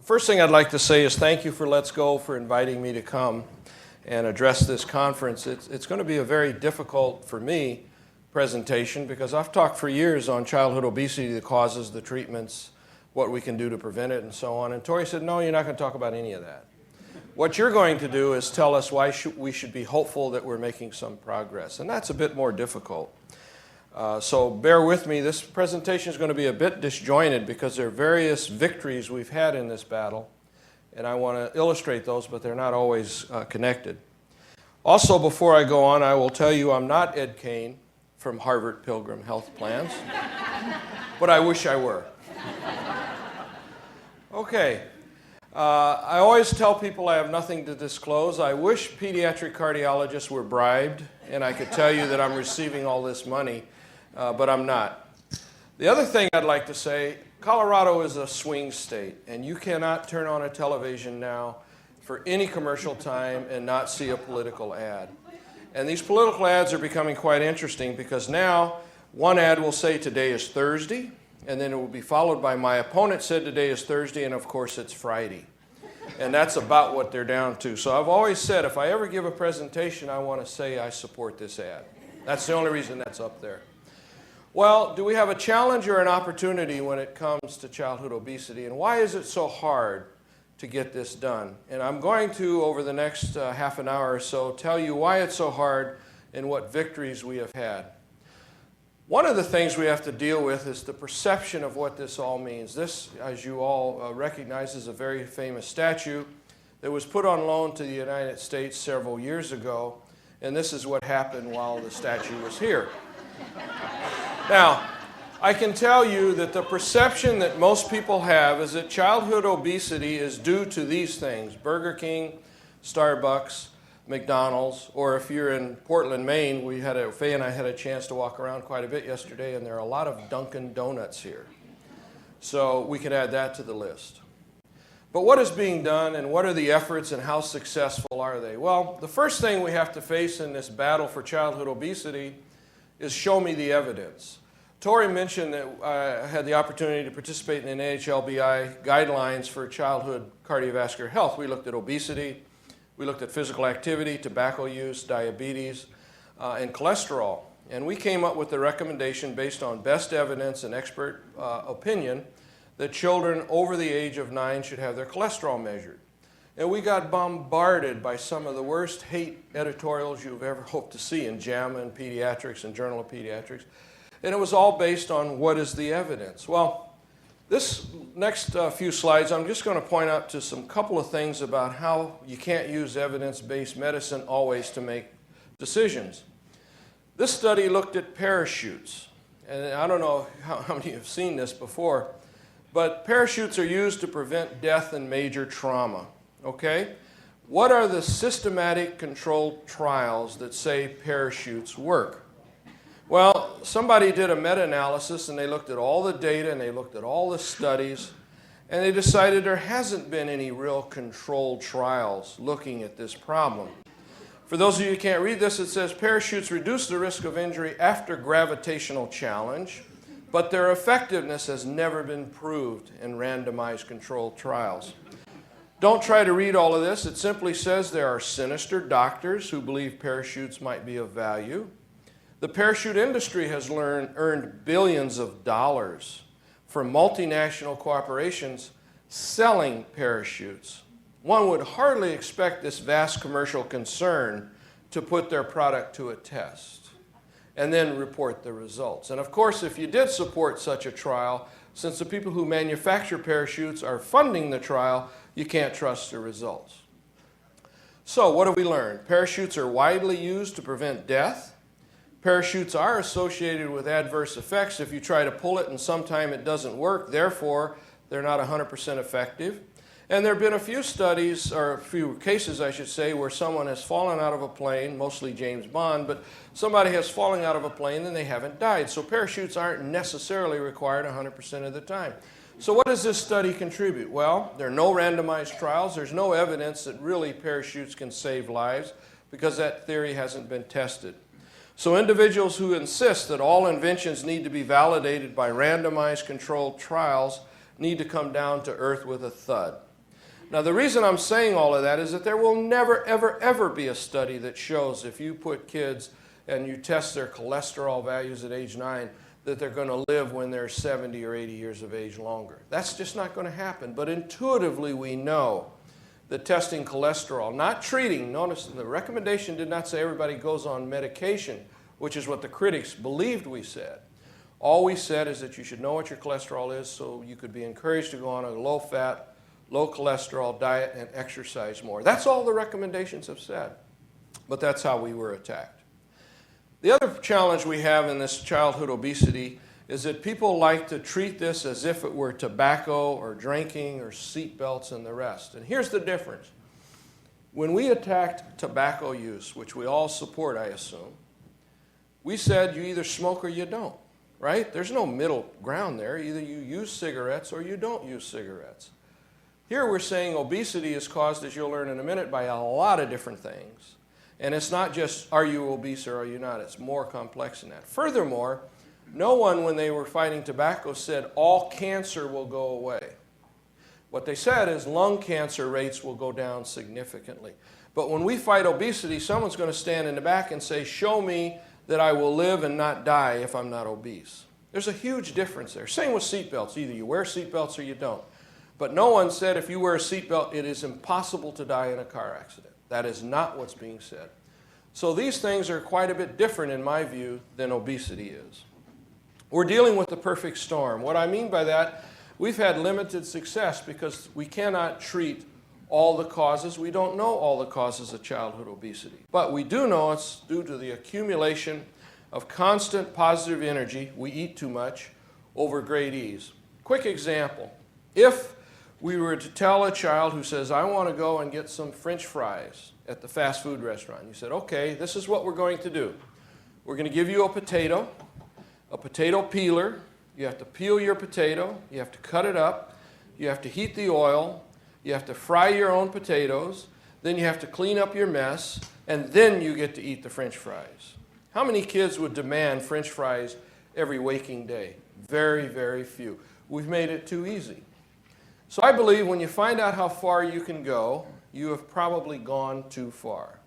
First thing I'd like to say is thank you for Let's Go for inviting me to come and address this conference. It's going to be a very difficult, for me, presentation because I've talked for years on childhood obesity, the causes, the treatments, what we can do to prevent it, and so on. And Tori said, no, you're not going to talk about any of that. What you're going to do is tell us why we should be hopeful that we're making some progress. And that's a bit more difficult. So bear with me. This presentation is going to be a bit disjointed because there are various victories we've had in this battle. And I want to illustrate those, but they're not always connected. Also, before I go on, I will tell you I'm not Ed Kane from Harvard Pilgrim Health Plans, but I wish I were. Okay. I always tell people I have nothing to disclose. I wish pediatric cardiologists were bribed and I could tell you that I'm receiving all this money, but I'm not. The other thing I'd like to say, Colorado is a swing state, and you cannot turn on a television now for any commercial time and not see a political ad. And these political ads are becoming quite interesting because now one ad will say today is Thursday, and then it will be followed by my opponent said today is Thursday, and of course it's Friday. And that's about what they're down to. So I've always said if I ever give a presentation, I want to say I support this ad. That's the only reason that's up there. Well, do we have a challenge or an opportunity when it comes to childhood obesity? And why is it so hard to get this done? And I'm going to, over the next half an hour or so, tell you why it's so hard and what victories we have had. One of the things we have to deal with is the perception of what this all means. This, as you all recognize, is a very famous statue that was put on loan to the United States several years ago, and this is what happened while the statue was here. Now, I can tell you that the perception that most people have is that childhood obesity is due to these things: Burger King, Starbucks, McDonald's, or if you're in Portland, Maine, Faye and I had a chance to walk around quite a bit yesterday, and there are a lot of Dunkin' Donuts here. So we could add that to the list. But what is being done, and what are the efforts, and how successful are they? Well, the first thing we have to face in this battle for childhood obesity is show me the evidence. Tori mentioned that I had the opportunity to participate in the NHLBI guidelines for childhood cardiovascular health. We looked at obesity, we looked at physical activity, tobacco use, diabetes, and cholesterol. And we came up with the recommendation based on best evidence and expert opinion that children over the age of 9 should have their cholesterol measured. And we got bombarded by some of the worst hate editorials you've ever hoped to see in JAMA and Pediatrics and Journal of Pediatrics. And it was all based on what is the evidence. Well, this next few slides, I'm just going to point out to some couple of things about how you can't use evidence-based medicine always to make decisions. This study looked at parachutes. And I don't know how many have seen this before, but parachutes are used to prevent death and major trauma. Okay? What are the systematic controlled trials that say parachutes work? Well, somebody did a meta-analysis and they looked at all the data and they looked at all the studies and they decided there hasn't been any real controlled trials looking at this problem. For those of you who can't read this, it says parachutes reduce the risk of injury after gravitational challenge, but their effectiveness has never been proved in randomized controlled trials. Don't try to read all of this. It simply says there are sinister doctors who believe parachutes might be of value. The parachute industry has earned billions of dollars from multinational corporations selling parachutes. One would hardly expect this vast commercial concern to put their product to a test and then report the results. And of course, if you did support such a trial, since the people who manufacture parachutes are funding the trial, you can't trust the results. So what have we learned? Parachutes are widely used to prevent death. Parachutes are associated with adverse effects if you try to pull it and sometime it doesn't work. Therefore, they're not 100% effective. And there have been a few studies, or a few cases, I should say, where someone has fallen out of a plane, mostly James Bond, but somebody has fallen out of a plane and they haven't died. So parachutes aren't necessarily required 100% of the time. So what does this study contribute? Well, there are no randomized trials. There's no evidence that really parachutes can save lives because that theory hasn't been tested. So individuals who insist that all inventions need to be validated by randomized controlled trials need to come down to earth with a thud. Now, the reason I'm saying all of that is that there will never, ever, ever be a study that shows if you put kids and you test their cholesterol values at age 9, that they're going to live when they're 70 or 80 years of age longer. That's just not going to happen. But intuitively, we know that testing cholesterol, not treating, notice the recommendation did not say everybody goes on medication, which is what the critics believed we said. All we said is that you should know what your cholesterol is so you could be encouraged to go on a low-fat, low cholesterol diet and exercise more. That's all the recommendations have said. But that's how we were attacked. The other challenge we have in this childhood obesity is that people like to treat this as if it were tobacco or drinking or seat belts and the rest. And here's the difference. When we attacked tobacco use, which we all support, I assume, we said you either smoke or you don't, right? There's no middle ground there. Either you use cigarettes or you don't use cigarettes. Here we're saying obesity is caused, as you'll learn in a minute, by a lot of different things. And it's not just are you obese or are you not. It's more complex than that. Furthermore, no one, when they were fighting tobacco, said all cancer will go away. What they said is lung cancer rates will go down significantly. But when we fight obesity, someone's going to stand in the back and say, show me that I will live and not die if I'm not obese. There's a huge difference there. Same with seatbelts. Either you wear seatbelts or you don't. But no one said if you wear a seatbelt, it is impossible to die in a car accident. That is not what's being said. So these things are quite a bit different, in my view, than obesity is. We're dealing with the perfect storm. What I mean by that, we've had limited success because we cannot treat all the causes. We don't know all the causes of childhood obesity. But we do know it's due to the accumulation of constant positive energy, we eat too much, over great ease. Quick example. If we were to tell a child who says, I want to go and get some French fries at the fast food restaurant. You said, okay, this is what we're going to do. We're going to give you a potato peeler. You have to peel your potato. You have to cut it up. You have to heat the oil. You have to fry your own potatoes. Then you have to clean up your mess. And then you get to eat the French fries. How many kids would demand French fries every waking day? Very, very few. We've made it too easy. So I believe when you find out how far you can go, you have probably gone too far.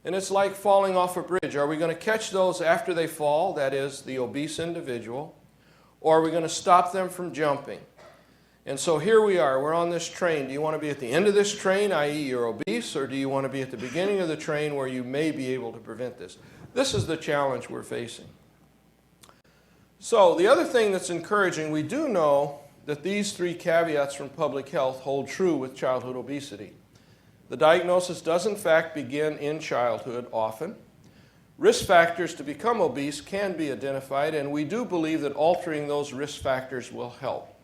And it's like falling off a bridge. Are we going to catch those after they fall, that is, the obese individual, or are we going to stop them from jumping? And so here we are. We're on this train. Do you want to be at the end of this train, i.e. you're obese, or do you want to be at the beginning of the train where you may be able to prevent this? This is the challenge we're facing. So the other thing that's encouraging, we do know that these three caveats from public health hold true with childhood obesity. The diagnosis does in fact begin in childhood often. Risk factors to become obese can be identified, and we do believe that altering those risk factors will help.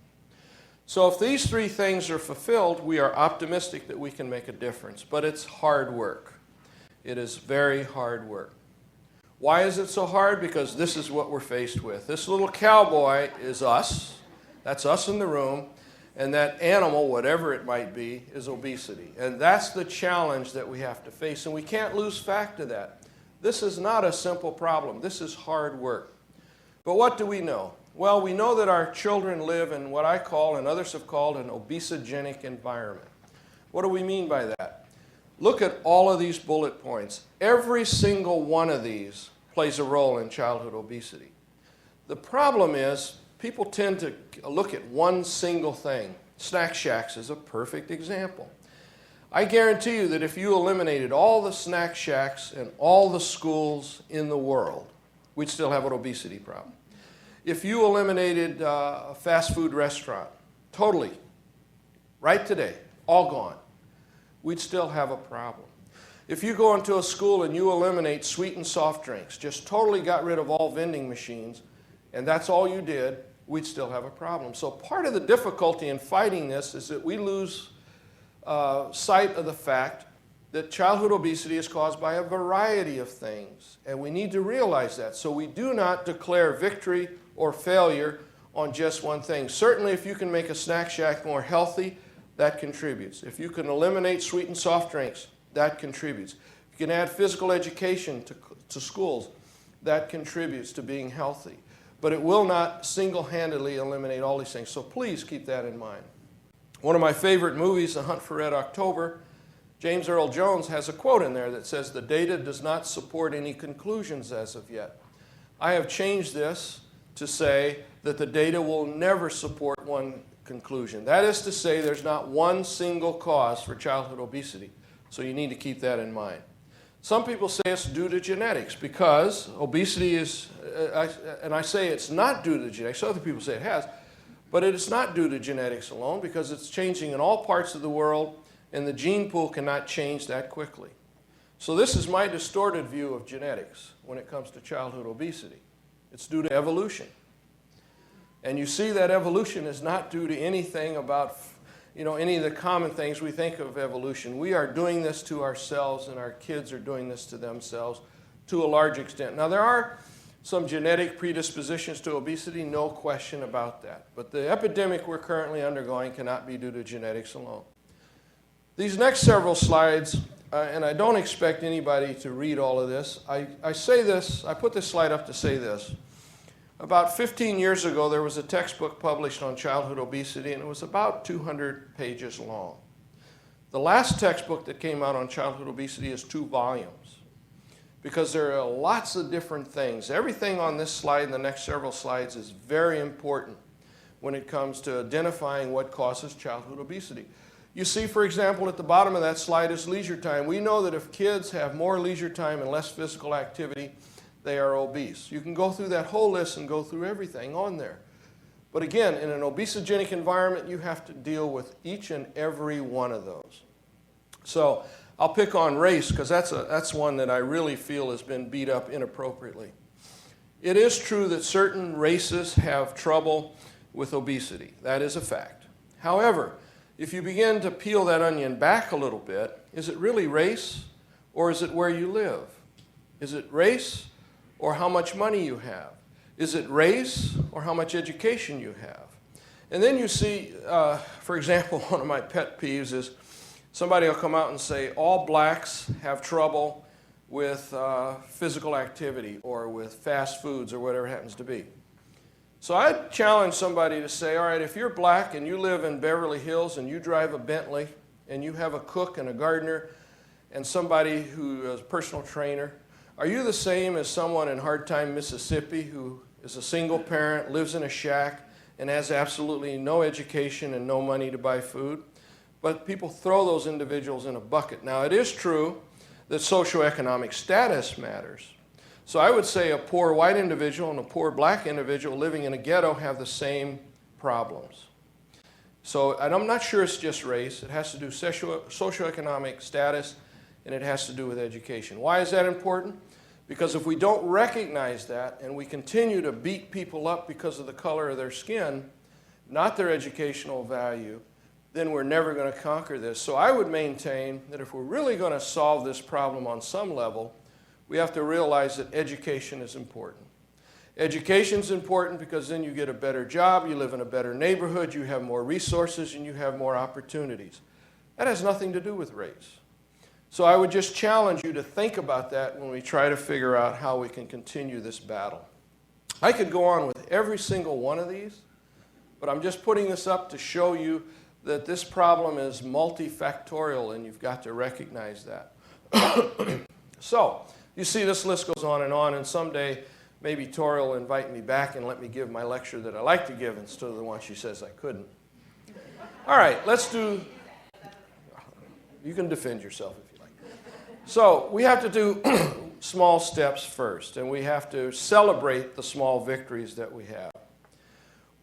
So if these three things are fulfilled, we are optimistic that we can make a difference, but it's hard work. It is very hard work. Why is it so hard? Because this is what we're faced with. This little cowboy is us. That's us in the room. And that animal, whatever it might be, is obesity. And that's the challenge that we have to face. And we can't lose fact of that. This is not a simple problem. This is hard work. But what do we know? Well, we know that our children live in what I call, and others have called, an obesogenic environment. What do we mean by that? Look at all of these bullet points. Every single one of these plays a role in childhood obesity. The problem is, people tend to look at one single thing. Snack shacks is a perfect example. I guarantee you that if you eliminated all the snack shacks in all the schools in the world, we'd still have an obesity problem. If you eliminated a fast food restaurant, totally, right today, all gone, we'd still have a problem. If you go into a school and you eliminate sweet and soft drinks, just totally got rid of all vending machines, and that's all you did, we'd still have a problem. So part of the difficulty in fighting this is that we lose sight of the fact that childhood obesity is caused by a variety of things, and we need to realize that. So we do not declare victory or failure on just one thing. Certainly if you can make a snack shack more healthy, that contributes. If you can eliminate sweet and soft drinks, that contributes. If you can add physical education to schools, that contributes to being healthy. But it will not single-handedly eliminate all these things. So please keep that in mind. One of my favorite movies, The Hunt for Red October, James Earl Jones has a quote in there that says, "The data does not support any conclusions as of yet." I have changed this to say that the data will never support one conclusion. That is to say, there's not one single cause for childhood obesity. So you need to keep that in mind. Some people say it's due to genetics because obesity is, and I say it's not due to genetics. Other people say it has, but it is not due to genetics alone because it's changing in all parts of the world and the gene pool cannot change that quickly. So this is my distorted view of genetics when it comes to childhood obesity. It's due to evolution. And you see that evolution is not due to anything about, any of the common things we think of evolution. We are doing this to ourselves and our kids are doing this to themselves to a large extent. Now there are some genetic predispositions to obesity, no question about that. But the epidemic we're currently undergoing cannot be due to genetics alone. These next several slides, and I don't expect anybody to read all of this. I say this, I put this slide up to say this. About 15 years ago, there was a textbook published on childhood obesity, and it was about 200 pages long. The last textbook that came out on childhood obesity is 2 volumes because there are lots of different things. Everything on this slide and the next several slides is very important when it comes to identifying what causes childhood obesity. You see, for example, at the bottom of that slide is leisure time. We know that if kids have more leisure time and less physical activity, they are obese. You can go through that whole list and go through everything on there. But again, in an obesogenic environment, you have to deal with each and every one of those. So I'll pick on race because that's one that I really feel has been beat up inappropriately. It is true that certain races have trouble with obesity. That is a fact. However, if you begin to peel that onion back a little bit, is it really race or is it where you live? Is it race or how much money you have? Is it race or how much education you have? And then you see, for example, one of my pet peeves is somebody will come out and say all blacks have trouble with physical activity or with fast foods or whatever it happens to be. So I'd challenge somebody to say, all right, if you're black and you live in Beverly Hills and you drive a Bentley and you have a cook and a gardener and somebody who is a personal trainer, are you the same as someone in Hard Time, Mississippi who is a single parent, lives in a shack, and has absolutely no education and no money to buy food? But people throw those individuals in a bucket. Now, it is true that socioeconomic status matters. So I would say a poor white individual and a poor black individual living in a ghetto have the same problems. So I'm not sure it's just race. It has to do with socioeconomic status, and it has to do with education. Why is that important? Because if we don't recognize that and we continue to beat people up because of the color of their skin, not their educational value, then we're never going to conquer this. So I would maintain that if we're really going to solve this problem on some level, we have to realize that education is important. Education is important because then you get a better job, you live in a better neighborhood, you have more resources, and you have more opportunities. That has nothing to do with race. So I would just challenge you to think about that when we try to figure out how we can continue this battle. I could go on with every single one of these, but I'm just putting this up to show you that this problem is multifactorial and you've got to recognize that. So, you see this list goes on, and someday maybe Tori will invite me back and let me give my lecture that I like to give instead of the one she says I couldn't. All right, let's do, you can defend yourself if you like. So we have to do small steps first, and we have to celebrate the small victories that we have.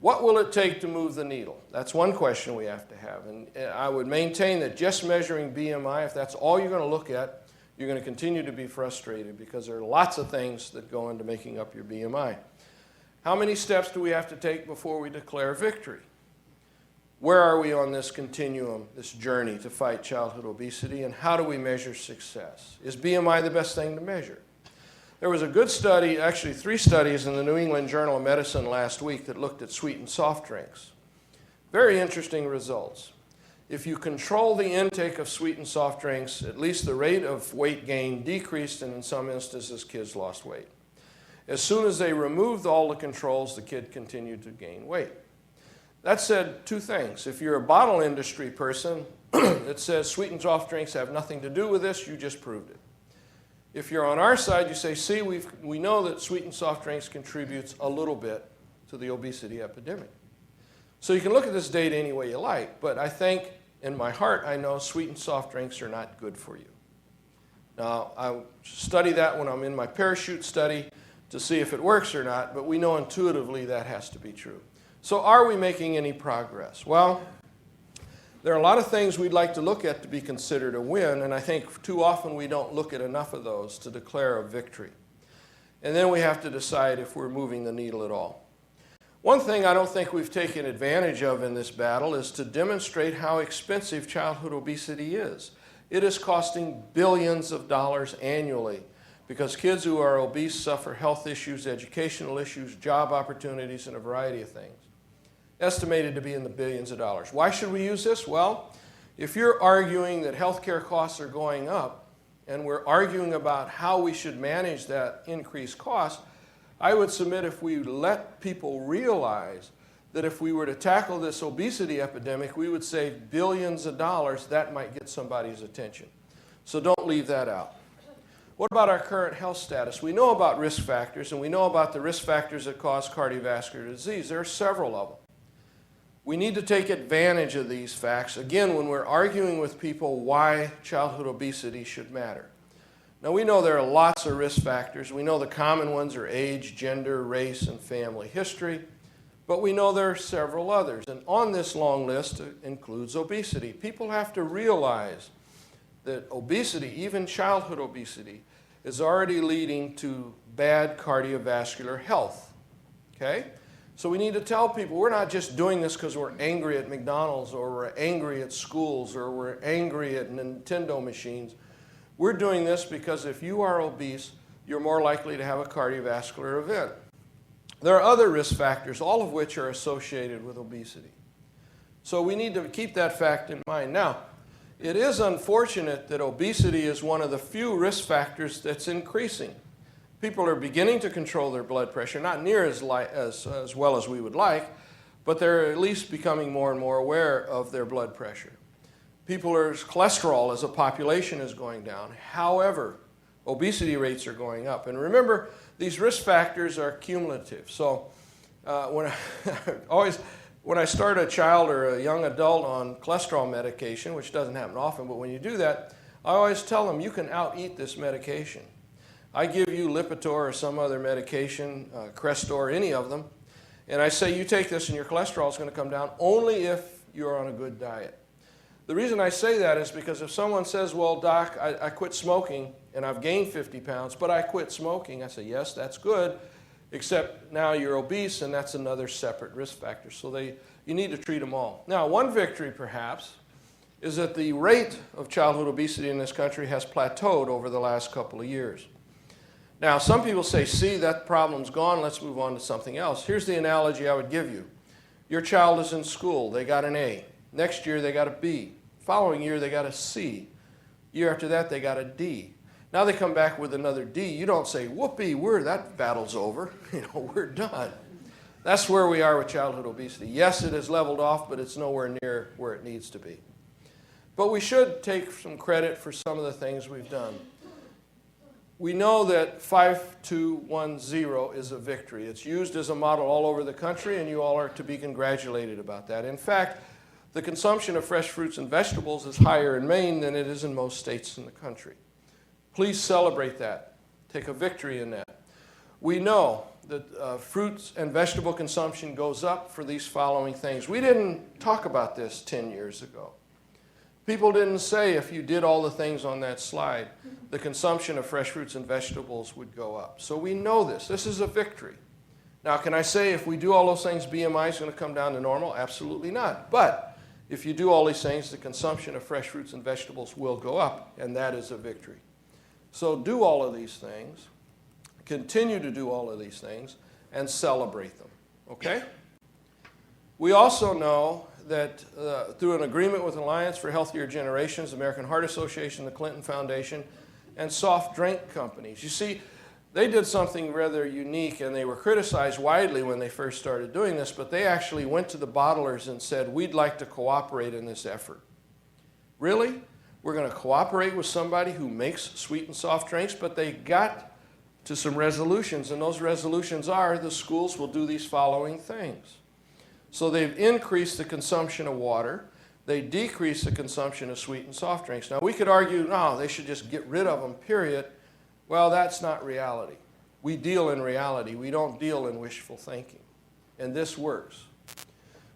What will it take to move the needle? That's one question we have to have. And I would maintain that just measuring BMI, if that's all you're going to look at, you're going to continue to be frustrated because there are lots of things that go into making up your BMI. How many steps do we have to take before we declare victory? Where are we on this continuum, this journey to fight childhood obesity, and how do we measure success? Is BMI the best thing to measure? There was a good study, actually 3 studies in the New England Journal of Medicine last week that looked at sweetened soft drinks. Very interesting results. If you control the intake of sweetened soft drinks, at least the rate of weight gain decreased, and in some instances, kids lost weight. As soon as they removed all the controls, the kid continued to gain weight. That said two things. If you're a bottle industry person that says sweetened soft drinks have nothing to do with this, you just proved it. If you're on our side, you say, see, we know that sweetened soft drinks contributes a little bit to the obesity epidemic. So you can look at this data any way you like, but I think in my heart I know sweetened soft drinks are not good for you. Now, I study that when I'm in my parachute study to see if it works or not, but we know intuitively that has to be true. So are we making any progress? Well, there are a lot of things we'd like to look at to be considered a win, and I think too often we don't look at enough of those to declare a victory. And then we have to decide if we're moving the needle at all. One thing I don't think we've taken advantage of in this battle is to demonstrate how expensive childhood obesity is. It is costing billions of dollars annually because kids who are obese suffer health issues, educational issues, job opportunities, and a variety of things. Estimated to be in the billions of dollars. Why should we use this? Well, if you're arguing that healthcare costs are going up and we're arguing about how we should manage that increased cost, I would submit if we let people realize that if we were to tackle this obesity epidemic, we would save billions of dollars, that might get somebody's attention. So don't leave that out. What about our current health status? We know about risk factors, and we know about the risk factors that cause cardiovascular disease. There are several of them. We need to take advantage of these facts, again, when we're arguing with people why childhood obesity should matter. Now, we know there are lots of risk factors. We know the common ones are age, gender, race, and family history. But we know there are several others. And on this long list includes obesity. People have to realize that obesity, even childhood obesity, is already leading to bad cardiovascular health. Okay? So we need to tell people we're not just doing this because we're angry at McDonald's or we're angry at schools or we're angry at Nintendo machines. We're doing this because if you are obese, you're more likely to have a cardiovascular event. There are other risk factors, all of which are associated with obesity. So we need to keep that fact in mind. Now, it is unfortunate that obesity is one of the few risk factors that's increasing. People are beginning to control their blood pressure, not near as well as we would like, but they're at least becoming more and more aware of their blood pressure. People's cholesterol as a population is going down. However, obesity rates are going up. And remember, these risk factors are cumulative. So when I start a child or a young adult on cholesterol medication, which doesn't happen often, but when you do that, I always tell them you can out-eat this medication. I give you Lipitor or some other medication, Crestor, any of them, and I say you take this and your cholesterol is going to come down only if you're on a good diet. The reason I say that is because if someone says, well, doc, I quit smoking and I've gained 50 pounds, but I quit smoking, I say, yes, that's good, except now you're obese and that's another separate risk factor. So you need to treat them all. Now, one victory perhaps is that the rate of childhood obesity in this country has plateaued over the last couple of years. Now, some people say, see, that problem's gone, let's move on to something else. Here's the analogy I would give you. Your child is in school, they got an A. Next year, they got a B. Following year, they got a C. Year after that, they got a D. Now they come back with another D. You don't say, whoopee, that battle's over. We're done. That's where we are with childhood obesity. Yes, it has leveled off, but it's nowhere near where it needs to be. But we should take some credit for some of the things we've done. We know that 5210 is a victory. It's used as a model all over the country, and you all are to be congratulated about that. In fact, the consumption of fresh fruits and vegetables is higher in Maine than it is in most states in the country. Please celebrate that. Take a victory in that. We know that fruits and vegetable consumption goes up for these following things. We didn't talk about this 10 years ago. People didn't say if you did all the things on that slide, the consumption of fresh fruits and vegetables would go up. So we know this. This is a victory. Now, can I say if we do all those things, BMI is going to come down to normal? Absolutely not. But if you do all these things, the consumption of fresh fruits and vegetables will go up, and that is a victory. So do all of these things, continue to do all of these things, and celebrate them, okay? We also know that through an agreement with Alliance for Healthier Generations, the American Heart Association, the Clinton Foundation, and soft drink companies. You see, They did something rather unique, and they were criticized widely when they first started doing this, but they actually went to the bottlers and said, we'd like to cooperate in this effort. Really? We're going to cooperate with somebody who makes sweet and soft drinks, but they got to some resolutions, and those resolutions are the schools will do these following things. So they've increased the consumption of water. They decreased the consumption of sweet and soft drinks. Now, we could argue, no, they should just get rid of them, period. Well, that's not reality. We deal in reality. We don't deal in wishful thinking. And this works.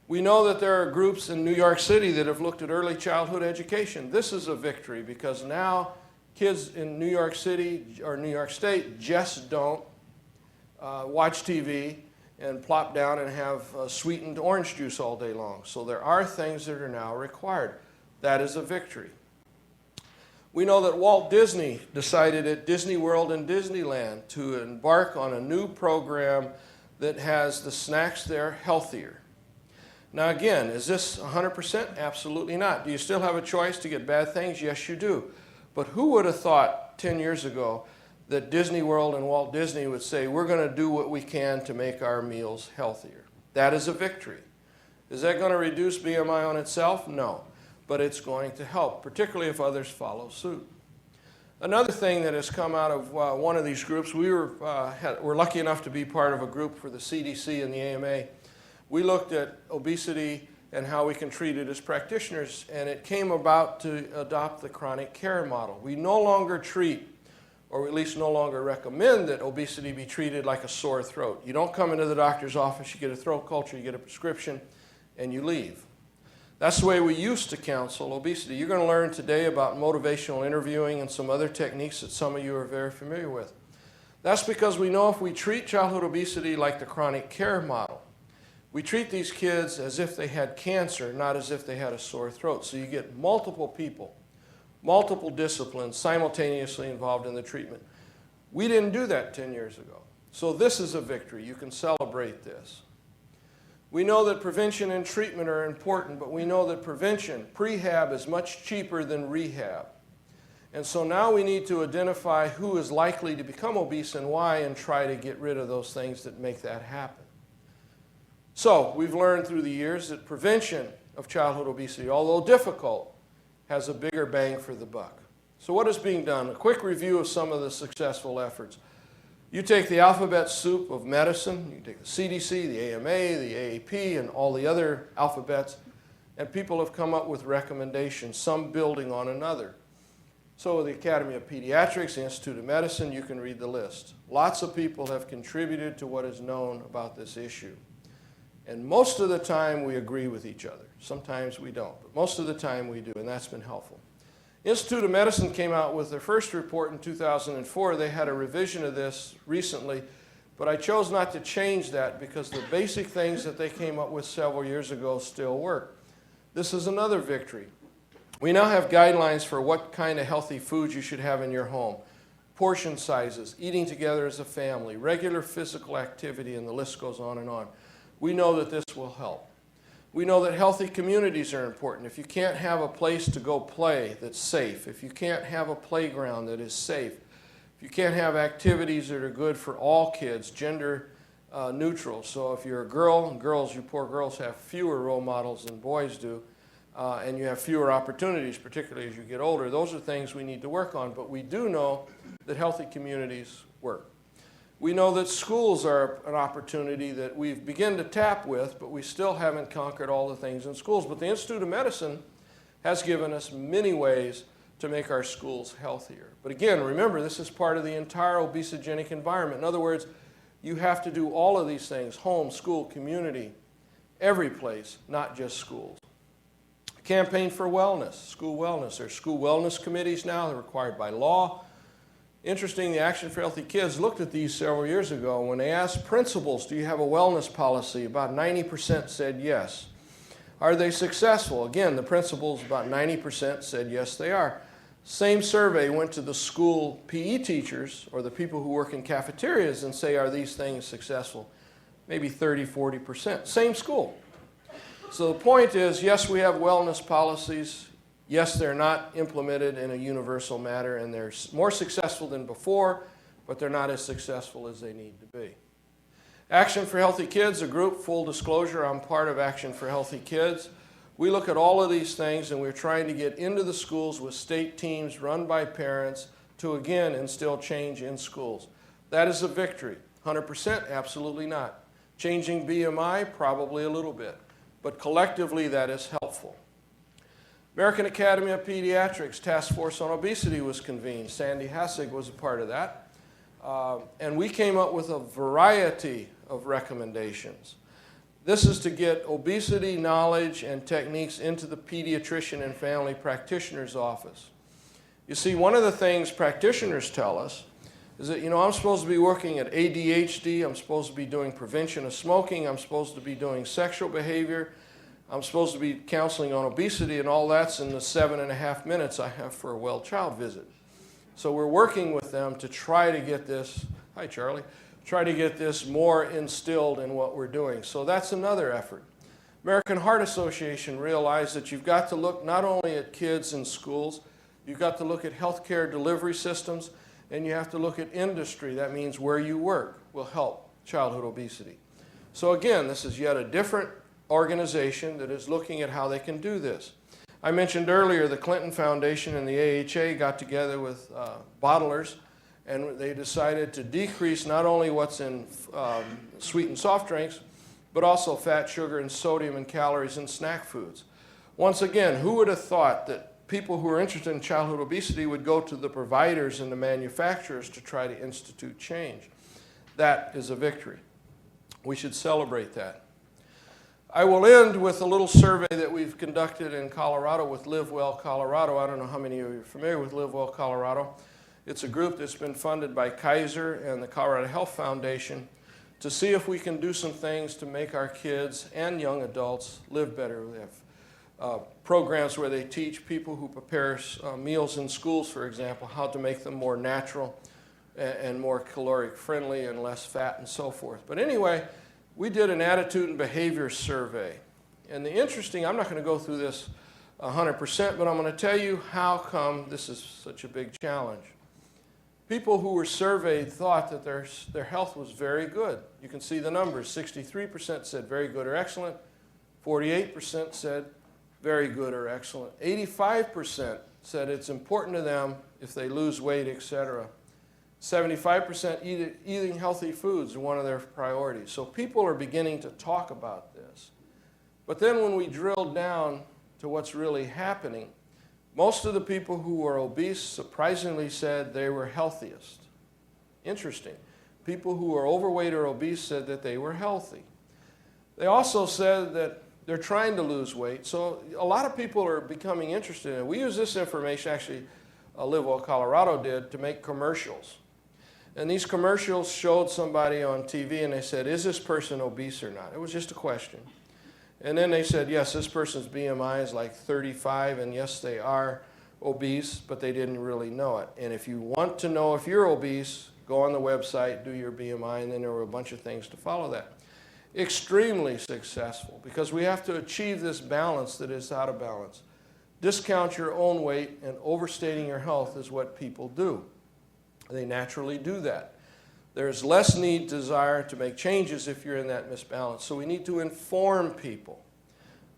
We know that there are groups in New York City that have looked at early childhood education. This is a victory because now kids in New York City or New York State just don't watch TV and plop down and have sweetened orange juice all day long. So there are things that are now required. That is a victory. We know that Walt Disney decided at Disney World and Disneyland to embark on a new program that has the snacks there healthier. Now again, is this 100%? Absolutely not. Do you still have a choice to get bad things? Yes, you do. But who would have thought 10 years ago that Disney World and Walt Disney would say, we're going to do what we can to make our meals healthier? That is a victory. Is that going to reduce BMI on itself? No. But it's going to help, particularly if others follow suit. Another thing that has come out of one of these groups, we're lucky enough to be part of a group for the CDC and the AMA. We looked at obesity and how we can treat it as practitioners, and it came about to adopt the chronic care model. We no longer treat, or at least no longer recommend, that obesity be treated like a sore throat. You don't come into the doctor's office, you get a throat culture, you get a prescription, and you leave. That's the way we used to counsel obesity. You're going to learn today about motivational interviewing and some other techniques that some of you are very familiar with. That's because we know if we treat childhood obesity like the chronic care model, we treat these kids as if they had cancer, not as if they had a sore throat. So you get multiple people, multiple disciplines simultaneously involved in the treatment. We didn't do that 10 years ago. So this is a victory. You can celebrate this. We know that prevention and treatment are important, but we know that prevention, prehab, is much cheaper than rehab. And so now we need to identify who is likely to become obese and why, and try to get rid of those things that make that happen. So we've learned through the years that prevention of childhood obesity, although difficult, has a bigger bang for the buck. So what is being done? A quick review of some of the successful efforts. You take the alphabet soup of medicine, you take the CDC, the AMA, the AAP, and all the other alphabets, and people have come up with recommendations, some building on another. So the Academy of Pediatrics, the Institute of Medicine, you can read the list. Lots of people have contributed to what is known about this issue. And most of the time we agree with each other. Sometimes we don't, but most of the time we do, and that's been helpful. Institute of Medicine came out with their first report in 2004. They had a revision of this recently, but I chose not to change that because the basic things that they came up with several years ago still work. This is another victory. We now have guidelines for what kind of healthy foods you should have in your home. Portion sizes, eating together as a family, regular physical activity, and the list goes on and on. We know that this will help. We know that healthy communities are important. If you can't have a place to go play that's safe, if you can't have a playground that is safe, if you can't have activities that are good for all kids, gender neutral. So if you're a girl, and girls, you poor girls have fewer role models than boys do, and you have fewer opportunities, particularly as you get older. Those are things we need to work on, but we do know that healthy communities work. We know that schools are an opportunity that we've begun to tap with, but we still haven't conquered all the things in schools. But the Institute of Medicine has given us many ways to make our schools healthier. But again, remember, this is part of the entire obesogenic environment. In other words, you have to do all of these things: home, school, community, every place, not just schools. Campaign for wellness, school wellness. There are school wellness committees now. They're required by law. Interesting, the Action for Healthy Kids looked at these several years ago. When they asked principals, do you have a wellness policy? About 90% said yes. Are they successful? Again, the principals, about 90% said yes, they are. Same survey went to the school PE teachers, or the people who work in cafeterias, and say, are these things successful? Maybe 30, 40%. Same school. So the point is, yes, we have wellness policies. Yes, they're not implemented in a universal manner, and they're more successful than before, but they're not as successful as they need to be. Action for Healthy Kids, a group, full disclosure, I'm part of Action for Healthy Kids. We look at all of these things and we're trying to get into the schools with state teams run by parents to again instill change in schools. That is a victory. 100%? Absolutely not. Changing BMI? Probably a little bit. But collectively that is helpful. American Academy of Pediatrics Task Force on Obesity was convened. Sandy Hassig was a part of that. And we came up with a variety of recommendations. This is to get obesity knowledge and techniques into the pediatrician and family practitioner's office. You see, one of the things practitioners tell us is that, I'm supposed to be working at ADHD, I'm supposed to be doing prevention of smoking, I'm supposed to be doing sexual behavior, I'm supposed to be counseling on obesity, and all that's in the 7.5 minutes I have for a well child visit. So we're working with them to try to get this, hi Charlie, try to get this more instilled in what we're doing. So that's another effort. American Heart Association realized that you've got to look not only at kids in schools, you've got to look at healthcare delivery systems, and you have to look at industry. That means where you work will help childhood obesity. So again, this is yet a different organization that is looking at how they can do this. I mentioned earlier the Clinton Foundation and the AHA got together with bottlers, and they decided to decrease not only what's in sweetened soft drinks, but also fat, sugar, and sodium and calories in snack foods. Once again, who would have thought that people who are interested in childhood obesity would go to the providers and the manufacturers to try to institute change? That is a victory. We should celebrate that. I will end with a little survey that we've conducted in Colorado with Live Well Colorado. I don't know how many of you are familiar with Live Well Colorado. It's a group that's been funded by Kaiser and the Colorado Health Foundation to see if we can do some things to make our kids and young adults live better. We have programs where they teach people who prepare meals in schools, for example, how to make them more natural and more caloric friendly and less fat and so forth. But anyway, we did an attitude and behavior survey. And the interesting, I'm not going to go through this 100%, but I'm going to tell you how come this is such a big challenge. People who were surveyed thought that their health was very good. You can see the numbers. 63% said very good or excellent. 48% said very good or excellent. 85% said it's important to them if they lose weight, etc. 75% eating healthy foods are one of their priorities. So people are beginning to talk about this. But then when we drill down to what's really happening, most of the people who were obese surprisingly said they were healthiest. Interesting. People who are overweight or obese said that they were healthy. They also said that they're trying to lose weight. So a lot of people are becoming interested in it. We use this information, actually, Live Well Colorado did, to make commercials. And these commercials showed somebody on TV and they said, is this person obese or not? It was just a question. And then they said, yes, this person's BMI is like 35, and yes, they are obese, but they didn't really know it. And if you want to know if you're obese, go on the website, do your BMI, and then there were a bunch of things to follow that. Extremely successful, because we have to achieve this balance that is out of balance. Discount your own weight and overstating your health is what people do. They naturally do that. There's less desire to make changes if you're in that misbalance. So we need to inform people.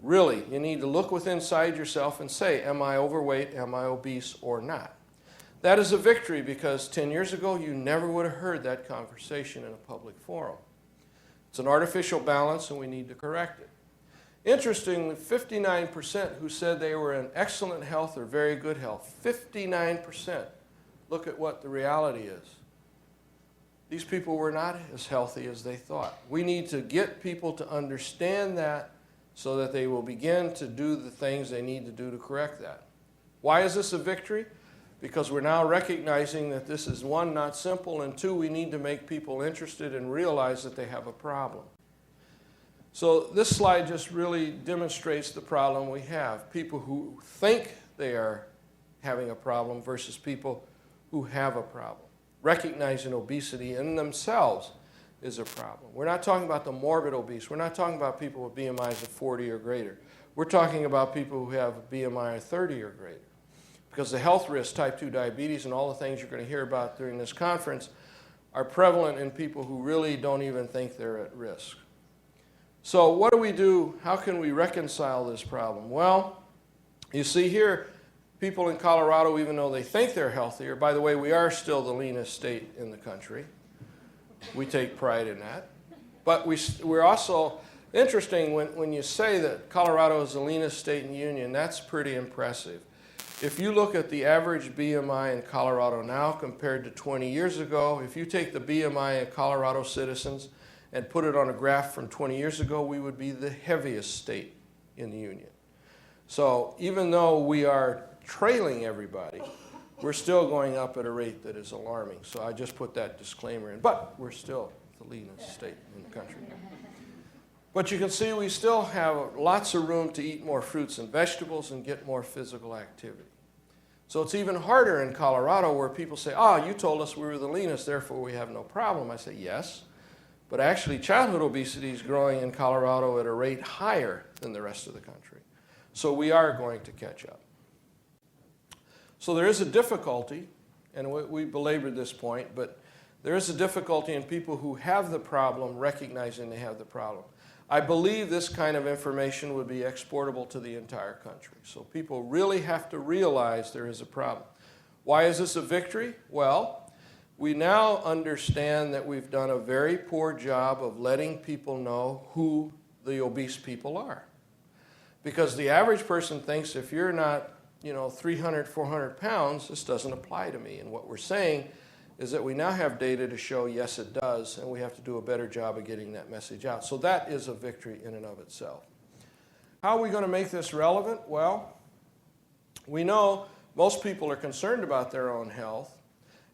Really, you need to look inside yourself and say, am I overweight, am I obese, or not? That is a victory, because 10 years ago you never would have heard that conversation in a public forum. It's an artificial balance and we need to correct it. Interestingly, 59% who said they were in excellent health or very good health. 59%. Look at what the reality is. These people were not as healthy as they thought. We need to get people to understand that so that they will begin to do the things they need to do to correct that. Why is this a victory? Because we're now recognizing that this is, one, not simple, and two, we need to make people interested and realize that they have a problem. So this slide just really demonstrates the problem we have. People who think they are having a problem versus people who have a problem. Recognizing obesity in themselves is a problem. We're not talking about the morbid obese. We're not talking about people with BMIs of 40 or greater. We're talking about people who have a BMI of 30 or greater. Because the health risks, type 2 diabetes, and all the things you're going to hear about during this conference are prevalent in people who really don't even think they're at risk. So what do we do? How can we reconcile this problem? Well, you see here, people in Colorado, even though they think they're healthier, by the way, we are still the leanest state in the country. We take pride in that. But we're also, interesting, when you say that Colorado is the leanest state in the union, that's pretty impressive. If you look at the average BMI in Colorado now compared to 20 years ago, if you take the BMI of Colorado citizens and put it on a graph from 20 years ago, we would be the heaviest state in the union. So even though we are trailing everybody, we're still going up at a rate that is alarming. So I just put that disclaimer in. But we're still the leanest state in the country. But you can see we still have lots of room to eat more fruits and vegetables and get more physical activity. So it's even harder in Colorado where people say, you told us we were the leanest, therefore we have no problem. I say, yes, but actually childhood obesity is growing in Colorado at a rate higher than the rest of the country. So we are going to catch up. So there is a difficulty, and we belabored this point, but there is a difficulty in people who have the problem recognizing they have the problem. I believe this kind of information would be exportable to the entire country. So people really have to realize there is a problem. Why is this a victory? Well, we now understand that we've done a very poor job of letting people know who the obese people are. Because the average person thinks if you're not 300, 400 pounds, this doesn't apply to me. And what we're saying is that we now have data to show, yes, it does, and we have to do a better job of getting that message out. So that is a victory in and of itself. How are we going to make this relevant? Well, we know most people are concerned about their own health.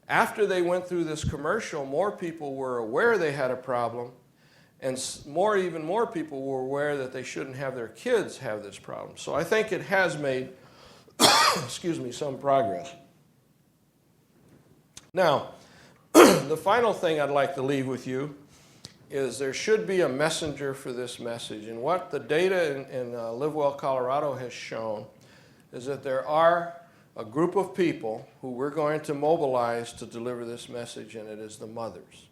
After they went through this commercial, more people were aware they had a problem, and even more people were aware that they shouldn't have their kids have this problem. So I think it has made some progress. Now, the final thing I'd like to leave with you is there should be a messenger for this message. And what the data in Live Well, Colorado has shown is that there are a group of people who we're going to mobilize to deliver this message, and it is the mothers.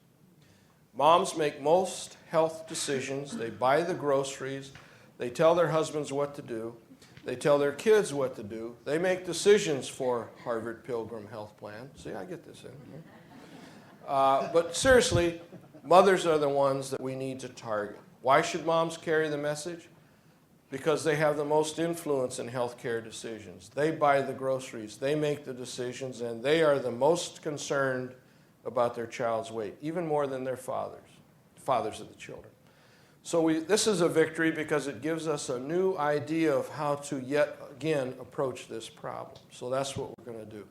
Moms make most health decisions. They buy the groceries. They tell their husbands what to do. They tell their kids what to do. They make decisions for Harvard Pilgrim Health Plan. See, I get this in here. But seriously, mothers are the ones that we need to target. Why should moms carry the message? Because they have the most influence in healthcare decisions. They buy the groceries, they make the decisions, and they are the most concerned about their child's weight, even more than their fathers of the children. So this is a victory because it gives us a new idea of how to yet again approach this problem. So that's what we're going to do.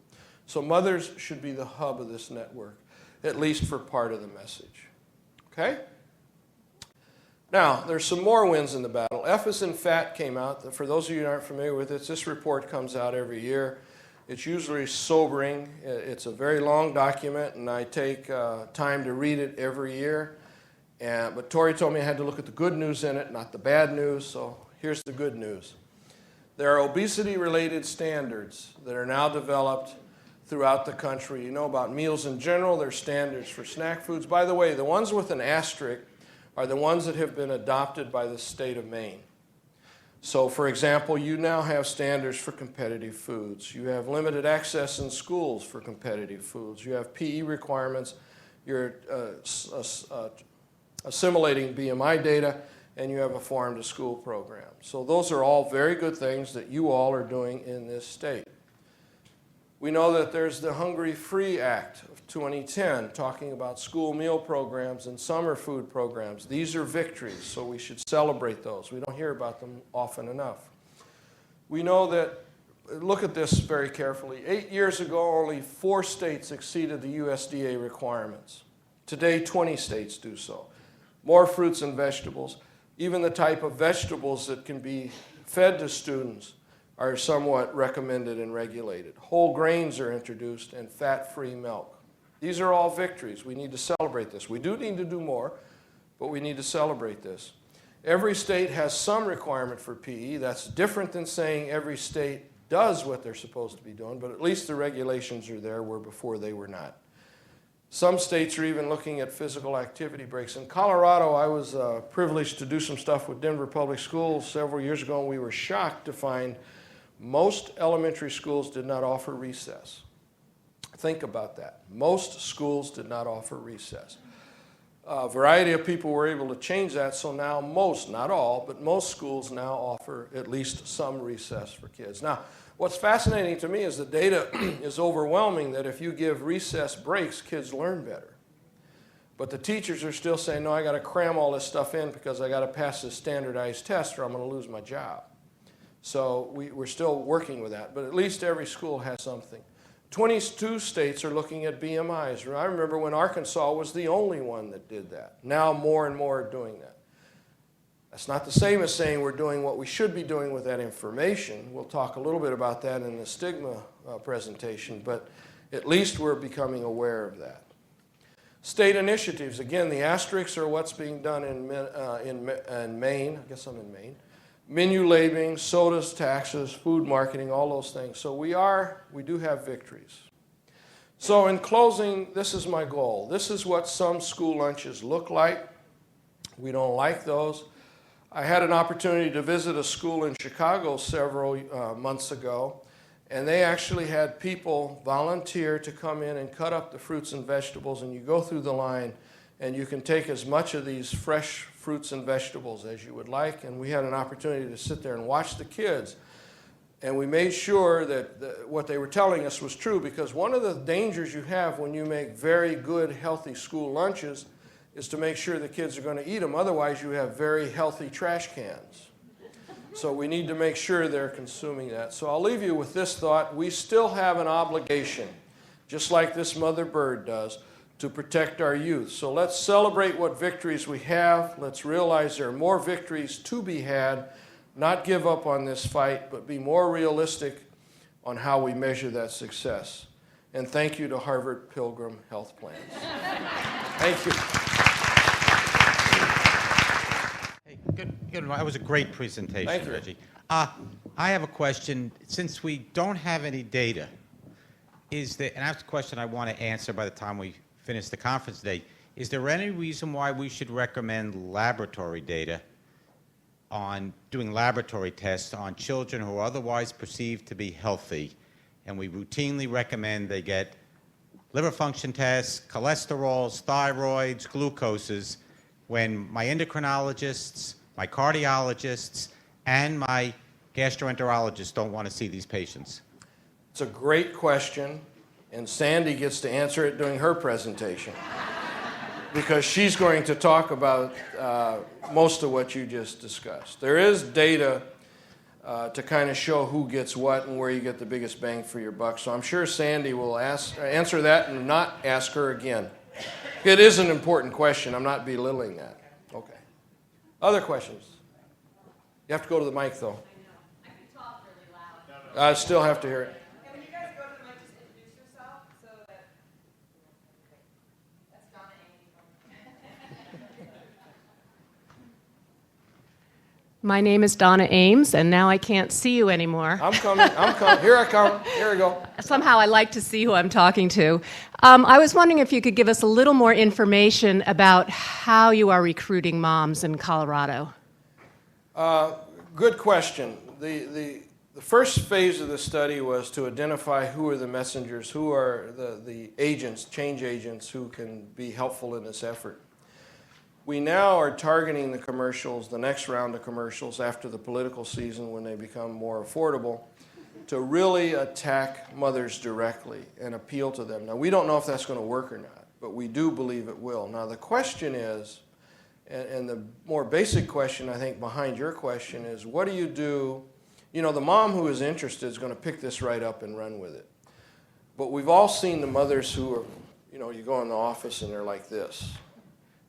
So mothers should be the hub of this network, at least for part of the message. Okay? Now, there's some more wins in the battle. F is in fat came out. For those of you who aren't familiar with it, this report comes out every year. It's usually sobering. It's a very long document, and I take time to read it every year. But Tori told me I had to look at the good news in it, not the bad news, so here's the good news. There are obesity-related standards that are now developed throughout the country. You know about meals in general, there's standards for snack foods. By the way, the ones with an asterisk are the ones that have been adopted by the state of Maine. So, for example, you now have standards for competitive foods. You have limited access in schools for competitive foods. You have PE requirements. You're assimilating BMI data, and you have a farm-to-school program. So those are all very good things that you all are doing in this state. We know that there's the Hungry Free Act of 2010 talking about school meal programs and summer food programs. These are victories, so we should celebrate those. We don't hear about them often enough. We know that, look at this very carefully, 8 years ago only 4 states exceeded the USDA requirements. Today 20 states do so. More fruits and vegetables. Even the type of vegetables that can be fed to students are somewhat recommended and regulated. Whole grains are introduced and fat-free milk. These are all victories. We need to celebrate this. We do need to do more, but we need to celebrate this. Every state has some requirement for PE. That's different than saying every state does what they're supposed to be doing, but at least the regulations are there where before they were not. Some states are even looking at physical activity breaks. In Colorado, I was privileged to do some stuff with Denver Public Schools several years ago, and we were shocked to find most elementary schools did not offer recess. Think about that. Most schools did not offer recess. A variety of people were able to change that, so now most, not all, but most schools now offer at least some recess for kids. Now, what's fascinating to me is the data is overwhelming that if you give recess breaks, kids learn better. But the teachers are still saying, no, I got to cram all this stuff in because I got to pass this standardized test or I'm going to lose my job. So we're still working with that, but at least every school has something. 22 states are looking at BMIs. I remember when Arkansas was the only one that did that. Now more and more are doing that. That's not the same as saying we're doing what we should be doing with that information. We'll talk a little bit about that in the stigma presentation, but at least we're becoming aware of that. State initiatives, again, the asterisks are what's being done in Maine. I guess I'm in Maine. Menu labeling, sodas, taxes, food marketing, all those things. So we do have victories. So in closing, this is my goal. This is what some school lunches look like. We don't like those. I had an opportunity to visit a school in Chicago several months ago, and they actually had people volunteer to come in and cut up the fruits and vegetables, and you go through the line and you can take as much of these fresh fruits and vegetables as you would like. And we had an opportunity to sit there and watch the kids. And we made sure that what they were telling us was true, because one of the dangers you have when you make very good, healthy school lunches is to make sure the kids are going to eat them. Otherwise, you have very healthy trash cans. So we need to make sure they're consuming that. So I'll leave you with this thought. We still have an obligation, just like this mother bird does, to protect our youth. So let's celebrate what victories we have. Let's realize there are more victories to be had. Not give up on this fight, but be more realistic on how we measure that success. And thank you to Harvard Pilgrim Health Plans. Thank you. Hey, good. That was a great presentation, Thank you. Reggie. I have a question. Since we don't have any data, and that's a question I want to answer by the time we finish the conference today, is there any reason why we should recommend laboratory data on doing laboratory tests on children who are otherwise perceived to be healthy, and we routinely recommend they get liver function tests, cholesterols, thyroids, glucoses, when my endocrinologists, my cardiologists, and my gastroenterologists don't want to see these patients? It's a great question, and Sandy gets to answer it during her presentation because she's going to talk about most of what you just discussed. There is data to kind of show who gets what and where you get the biggest bang for your buck. So I'm sure Sandy will answer that and not ask her again. It is an important question. I'm not belittling that. Okay. Other questions? You have to go to the mic, though. I can talk really loud. I still have to hear it. And when you guys go to the mic, just introduce yourself so that... That's Donna Ames. My name is Donna Ames, and now I can't see you anymore. I'm coming. Here I come. Here we go. Somehow I like to see who I'm talking to. I was wondering if you could give us a little more information about how you are recruiting moms in Colorado. Good question. The first phase of the study was to identify who are the messengers, who are the agents, change agents, who can be helpful in this effort. We now are targeting the commercials, the next round of commercials after the political season when they become more affordable, to really attack mothers directly and appeal to them. Now, we don't know if that's going to work or not, but we do believe it will. Now, the question is, and the more basic question, I think, behind your question is, what do you do? You know, the mom who is interested is going to pick this right up and run with it. But we've all seen the mothers who are, you know, you go in the office and they're like this.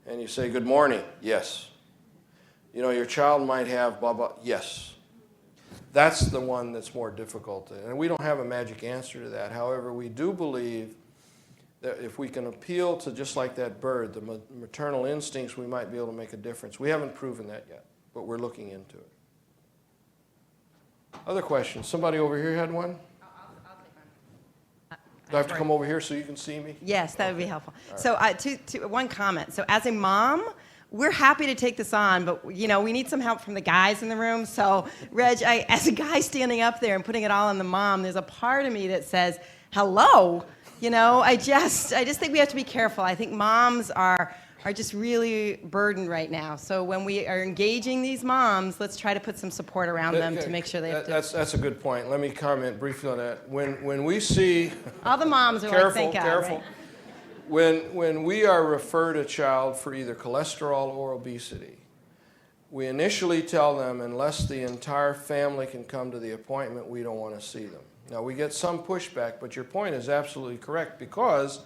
And you say, good morning, yes. You know, your child might have blah, blah, yes. That's the one that's more difficult. And we don't have a magic answer to that. However, we do believe that if we can appeal to, just like that bird, the maternal instincts, we might be able to make a difference. We haven't proven that yet, but we're looking into it. Other questions? Somebody over here had one? I'll take one. Do I have to come over here so you can see me? Yes, that would be helpful. So, one comment. So, as a mom, we're happy to take this on, but we need some help from the guys in the room. So, Reg, as a guy standing up there and putting it all on the mom, there's a part of me that says, "Hello." I just think we have to be careful. I think moms are just really burdened right now. So when we are engaging these moms, let's try to put some support around them to make sure they have to. That's a good point. Let me comment briefly on that. When we see all the moms are careful, like, thank God, careful. Right? When we are referred a child for either cholesterol or obesity, we initially tell them unless the entire family can come to the appointment, we don't want to see them. Now we get some pushback, but your point is absolutely correct, because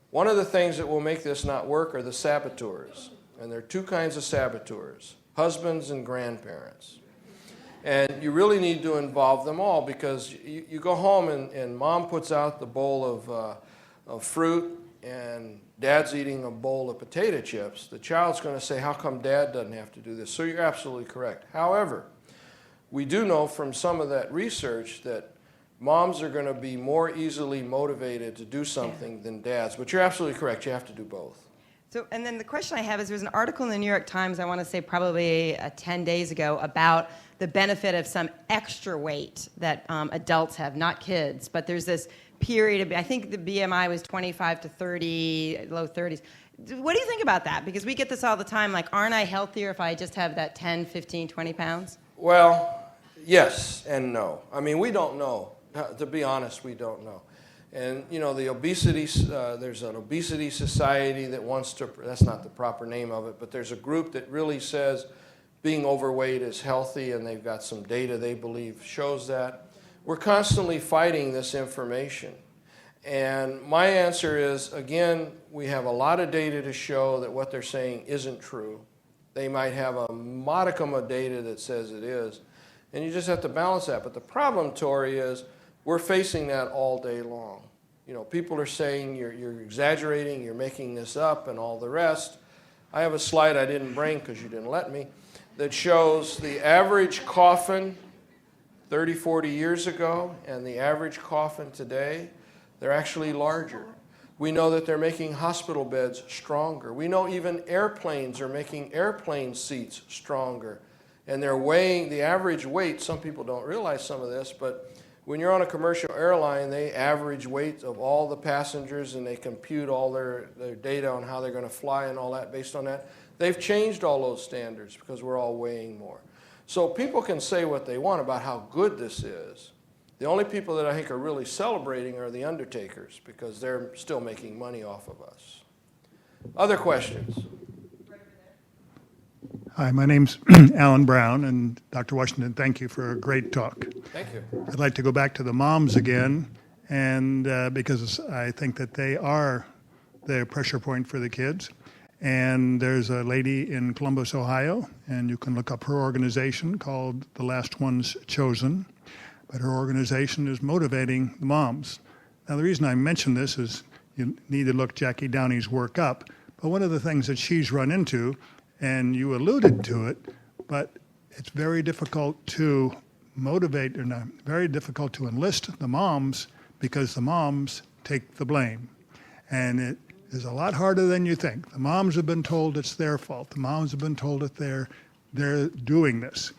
one of the things that will make this not work are the saboteurs. And there are two kinds of saboteurs: husbands and grandparents. And you really need to involve them all, because you go home and mom puts out the bowl of fruit and dad's eating a bowl of potato chips. The child's going to say, how come dad doesn't have to do this? So you're absolutely correct. However, we do know from some of that research that moms are going to be more easily motivated to do something than dads. But you're absolutely correct. You have to do both. So, and then the question I have is, there's an article in the New York Times, I want to say probably 10 days ago, about the benefit of some extra weight that adults have, not kids. But there's this period, I think the BMI was 25 to 30, low 30s. What do you think about that? Because we get this all the time, like, aren't I healthier if I just have that 10, 15, 20 pounds? Well, yes and no. I mean, we don't know. To be honest, we don't know. And, the obesity, there's an obesity society that wants to, that's not the proper name of it, but there's a group that really says being overweight is healthy, and they've got some data they believe shows that. We're constantly fighting this information. And my answer is, again, we have a lot of data to show that what they're saying isn't true. They might have a modicum of data that says it is. And you just have to balance that. But the problem, Tori, is we're facing that all day long. People are saying you're exaggerating, you're making this up, and all the rest. I have a slide I didn't bring because you didn't let me, that shows the average coffin 30, 40 years ago and the average coffin today. They're actually larger. We know that they're making hospital beds stronger. We know even airplanes are making airplane seats stronger. And they're weighing the average weight. Some people don't realize some of this, but when you're on a commercial airline, they average weight of all the passengers, and they compute all their data on how they're going to fly and all that based on that. They've changed all those standards because we're all weighing more. So people can say what they want about how good this is. The only people that I think are really celebrating are the undertakers, because they're still making money off of us. Other questions? Hi, my name's Alan Brown, and Dr. Washington, thank you for a great talk. Thank you. I'd like to go back to the moms again, and because I think that they are the pressure point for the kids. And there's a lady in Columbus, Ohio, and you can look up her organization called The Last Ones Chosen. But her organization is motivating the moms. Now, the reason I mention this is you need to look Jackie Downey's work up. But one of the things that she's run into, and you alluded to it, but it's very difficult to motivate, or not, very difficult to enlist the moms, because the moms take the blame. And it is a lot harder than you think. The moms have been told it's their fault. The moms have been told that they're doing this.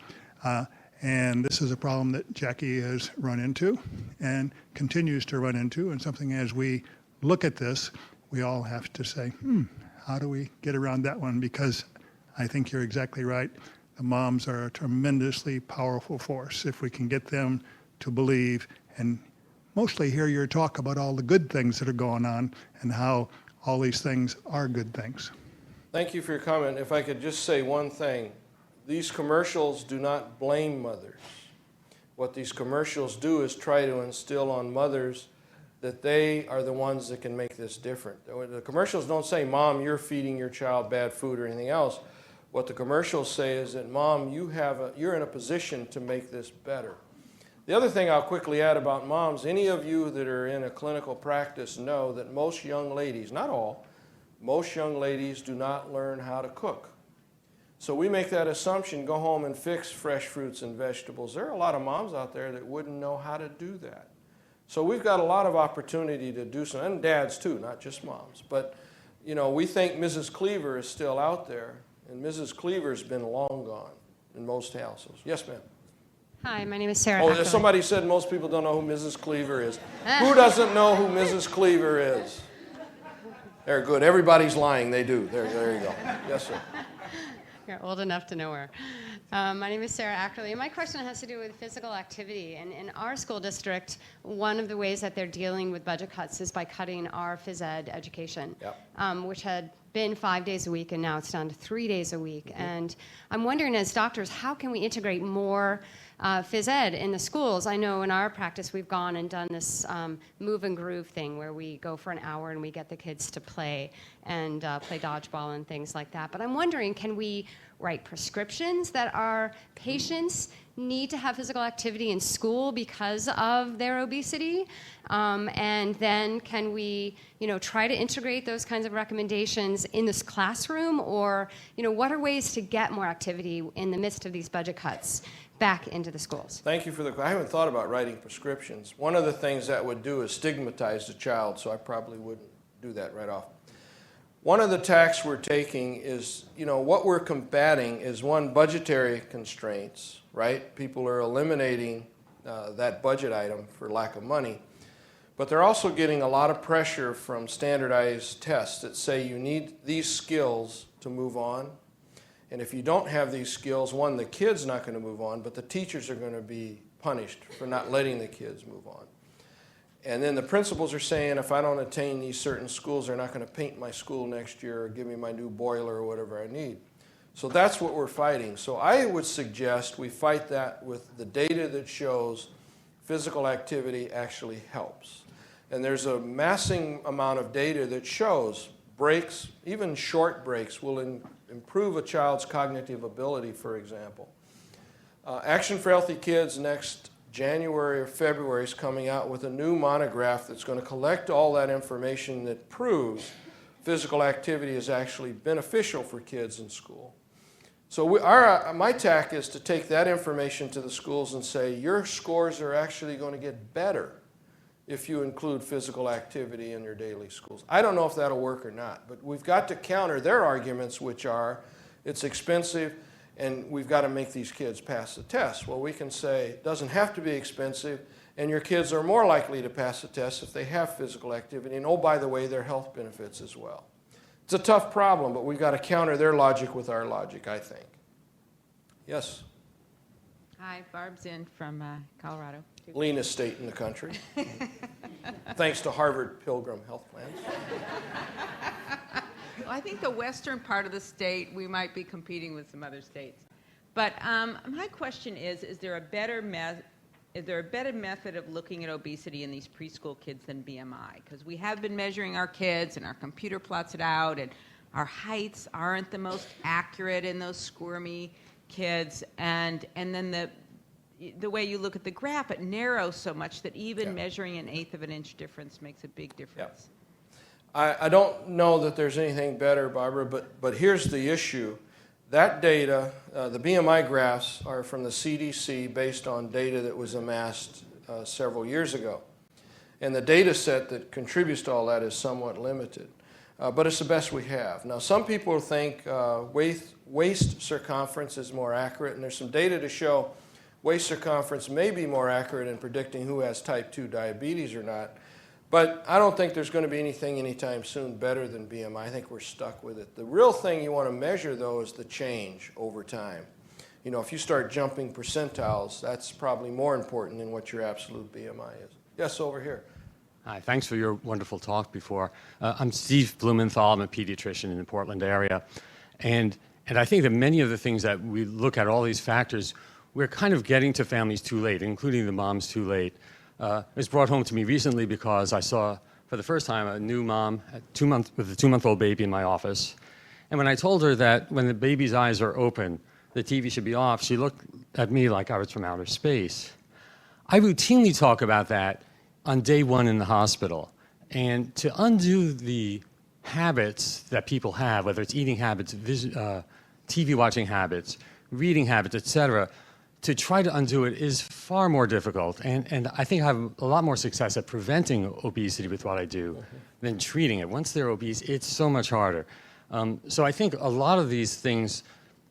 And this is a problem that Jackie has run into and continues to run into, and something as we look at this, we all have to say, how do we get around that one? Because I think you're exactly right. The moms are a tremendously powerful force if we can get them to believe and mostly hear your talk about all the good things that are going on and how all these things are good things. Thank you for your comment. If I could just say one thing. These commercials do not blame mothers. What these commercials do is try to instill on mothers that they are the ones that can make this different. The commercials don't say, Mom, you're feeding your child bad food or anything else. What the commercials say is that, Mom, you're in a position to make this better. The other thing I'll quickly add about moms, any of you that are in a clinical practice know that most young ladies, not all, most young ladies do not learn how to cook. So we make that assumption, go home and fix fresh fruits and vegetables. There are a lot of moms out there that wouldn't know how to do that. So we've got a lot of opportunity to do some, and dads too, not just moms. But, you know, we think Mrs. Cleaver is still out there, and Mrs. Cleaver's been long gone in most households. Yes, ma'am. Hi, my name is Sarah. Oh, somebody said most people don't know who Mrs. Cleaver is. Who doesn't know who Mrs. Cleaver is? They're good. Everybody's lying. They do. There you go. Yes, sir. You're old enough to know her. My name is Sarah Ackerley, and my question has to do with physical activity. And in our school district, one of the ways that they're dealing with budget cuts is by cutting our phys ed education, which had been 5 days a week, and now it's down to 3 days a week. Mm-hmm. And I'm wondering, as doctors, how can we integrate more phys ed in the schools? I know in our practice we've gone and done this move and groove thing where we go for an hour and we get the kids to play and play dodgeball and things like that. But I'm wondering, can we write prescriptions that our patients need to have physical activity in school because of their obesity? And then can we, try to integrate those kinds of recommendations in this classroom? Or, what are ways to get more activity in the midst of these budget cuts back into the schools? Thank you for the. I haven't thought about writing prescriptions. One of the things that would do is stigmatize the child, so I probably wouldn't do that right off. One of the tacks we're taking is, what we're combating is, one, budgetary constraints, right? People are eliminating that budget item for lack of money. But they're also getting a lot of pressure from standardized tests that say you need these skills to move on. And if you don't have these skills, one, the kid's not going to move on, but the teachers are going to be punished for not letting the kids move on. And then the principals are saying, if I don't attain these certain schools, they're not going to paint my school next year or give me my new boiler or whatever I need. So that's what we're fighting. So I would suggest we fight that with the data that shows physical activity actually helps. And there's a massing amount of data that shows breaks, even short breaks, will improve a child's cognitive ability, for example. Action for Healthy Kids next January or February is coming out with a new monograph that's going to collect all that information that proves physical activity is actually beneficial for kids in school. So my tack is to take that information to the schools and say, your scores are actually going to get better if you include physical activity in your daily schools. I don't know if that'll work or not, but we've got to counter their arguments, which are it's expensive and we've got to make these kids pass the test. Well, we can say it doesn't have to be expensive, and your kids are more likely to pass the test if they have physical activity. And oh, by the way, their health benefits as well. It's a tough problem, but we've got to counter their logic with our logic, I think. Yes? Hi, Barb Zinn from Colorado. Leanest state in the country. Thanks to Harvard Pilgrim health plans. Well, I think the western part of the state, we might be competing with some other states. But my question is there a better method of looking at obesity in these preschool kids than BMI? Because we have been measuring our kids, and our computer plots it out, and our heights aren't the most accurate in those squirmy kids, and then the way you look at the graph, it narrows so much that even measuring an eighth of an inch difference makes a big difference. I don't know that there's anything better, Barbara, but here's the issue. That data, the BMI graphs, are from the CDC based on data that was amassed several years ago. And the data set that contributes to all that is somewhat limited. But it's the best we have. Now, some people think waist circumference is more accurate, and there's some data to show waist circumference may be more accurate in predicting who has type 2 diabetes or not. But I don't think there's going to be anything anytime soon better than BMI. I think we're stuck with it. The real thing you want to measure, though, is the change over time. If you start jumping percentiles, that's probably more important than what your absolute BMI is. Yes, over here. Hi, thanks for your wonderful talk before. I'm Steve Blumenthal. I'm a pediatrician in the Portland area. And I think that many of the things that we look at, all these factors, we're kind of getting to families too late, including the moms too late. It was brought home to me recently because I saw, for the first time, a new mom with a 2-month-old baby in my office. And when I told her that when the baby's eyes are open, the TV should be off, she looked at me like I was from outer space. I routinely talk about that on day one in the hospital. And to undo the habits that people have, whether it's eating habits, TV watching habits, reading habits, etc., to try to undo it is far more difficult. And I think I have a lot more success at preventing obesity with what I do than treating it. Once they're obese, it's so much harder. So I think a lot of these things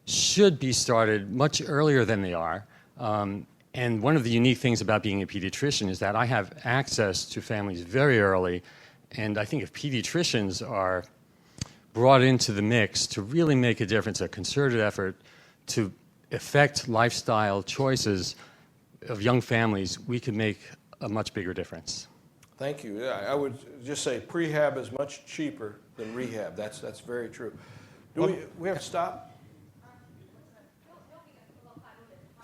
should be started much earlier than they are. And one of the unique things about being a pediatrician is that I have access to families very early. And I think if pediatricians are brought into the mix to really make a difference, a concerted effort to affect lifestyle choices of young families, we could make a much bigger difference. Thank you. Yeah, I would just say prehab is much cheaper than rehab. That's very true. Do we have to stop?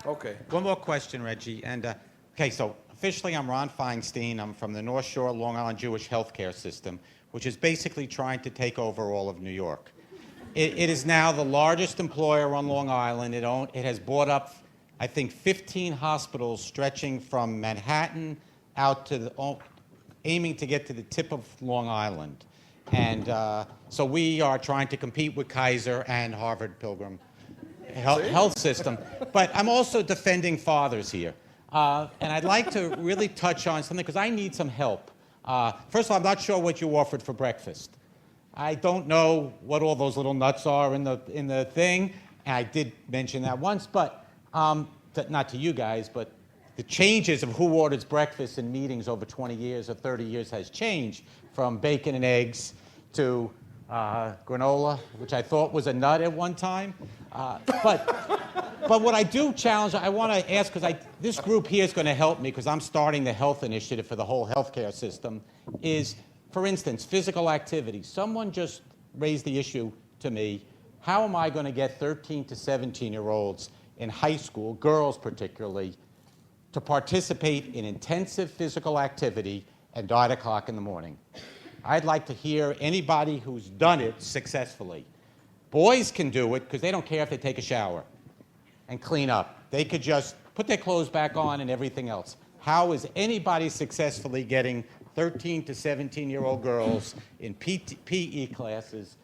Okay. One more question, Reggie. And okay, so officially I'm Ron Feinstein. I'm from the North Shore Long Island Jewish healthcare system, which is basically trying to take over all of New York. It is now the largest employer on Long Island. It has bought up, I think, 15 hospitals stretching from Manhattan out to aiming to get to the tip of Long Island. And so we are trying to compete with Kaiser and Harvard Pilgrim health system. But I'm also defending fathers here. And I'd like to really touch on something, because I need some help. First of all, I'm not sure what you offered for breakfast. I don't know what all those little nuts are in the thing. And I did mention that once, but not to you guys, but the changes of who orders breakfast in meetings over 20 years or 30 years has changed from bacon and eggs to granola, which I thought was a nut at one time. But what I do challenge, I want to ask, because this group here is going to help me, because I'm starting the health initiative for the whole healthcare system, is, for instance, physical activity. Someone just raised the issue to me, how am I going to get 13 to 17-year-olds in high school, girls particularly, to participate in intensive physical activity at 9 o'clock in the morning? I'd like to hear anybody who's done it successfully. Boys can do it because they don't care if they take a shower and clean up. They could just put their clothes back on and everything else. How is anybody successfully getting 13 to 17-year-old girls in PE classes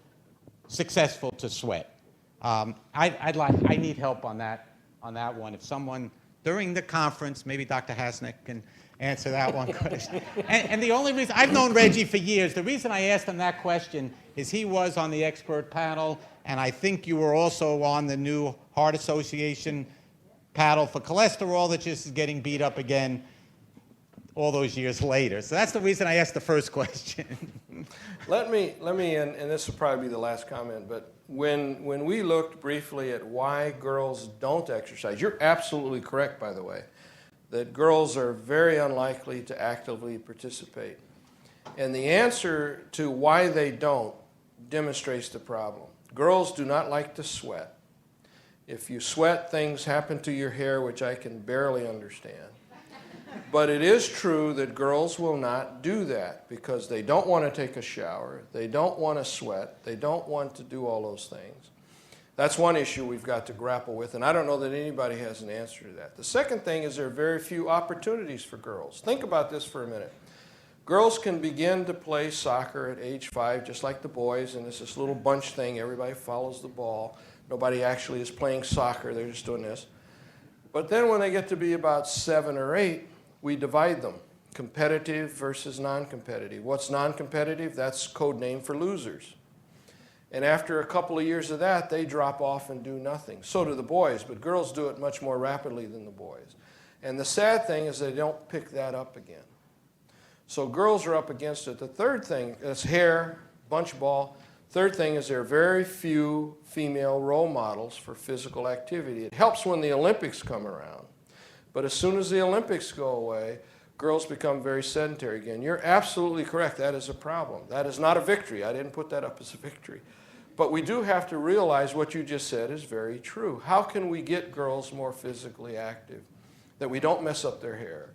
successful to sweat? I need help on that one. If someone during the conference, maybe Dr. Hasnick can answer that one question. And the only reason, I've known Reggie for years, the reason I asked him that question is he was on the expert panel, and I think you were also on the new Heart Association panel for cholesterol that just is getting beat up again all those years later. So that's the reason I asked the first question. Let me, and this will probably be the last comment, but when we looked briefly at why girls don't exercise, you're absolutely correct, by the way, that girls are very unlikely to actively participate. And the answer to why they don't demonstrates the problem. Girls do not like to sweat. If you sweat, things happen to your hair, which I can barely understand. But it is true that girls will not do that because they don't want to take a shower, they don't want to sweat, they don't want to do all those things. That's one issue we've got to grapple with, and I don't know that anybody has an answer to that. The second thing is there are very few opportunities for girls. Think about this for a minute. Girls can begin to play soccer at age 5, just like the boys, and it's this little bunch thing. Everybody follows the ball. Nobody actually is playing soccer. They're just doing this. But then when they get to be about 7 or 8, we divide them, competitive versus non-competitive. What's non-competitive? That's code name for losers. And after a couple of years of that, they drop off and do nothing. So do the boys, but girls do it much more rapidly than the boys. And the sad thing is they don't pick that up again. So girls are up against it. The third thing is hair, bunch ball. Third thing is there are very few female role models for physical activity. It helps when the Olympics come around. But as soon as the Olympics go away, girls become very sedentary again. You're absolutely correct. That is a problem. That is not a victory. I didn't put that up as a victory. But we do have to realize what you just said is very true. How can we get girls more physically active? That we don't mess up their hair,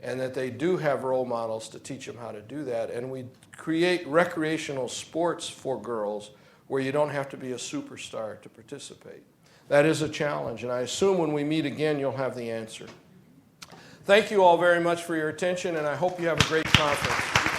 and that they do have role models to teach them how to do that. And we create recreational sports for girls where you don't have to be a superstar to participate. That is a challenge, and I assume when we meet again, you'll have the answer. Thank you all very much for your attention, and I hope you have a great conference.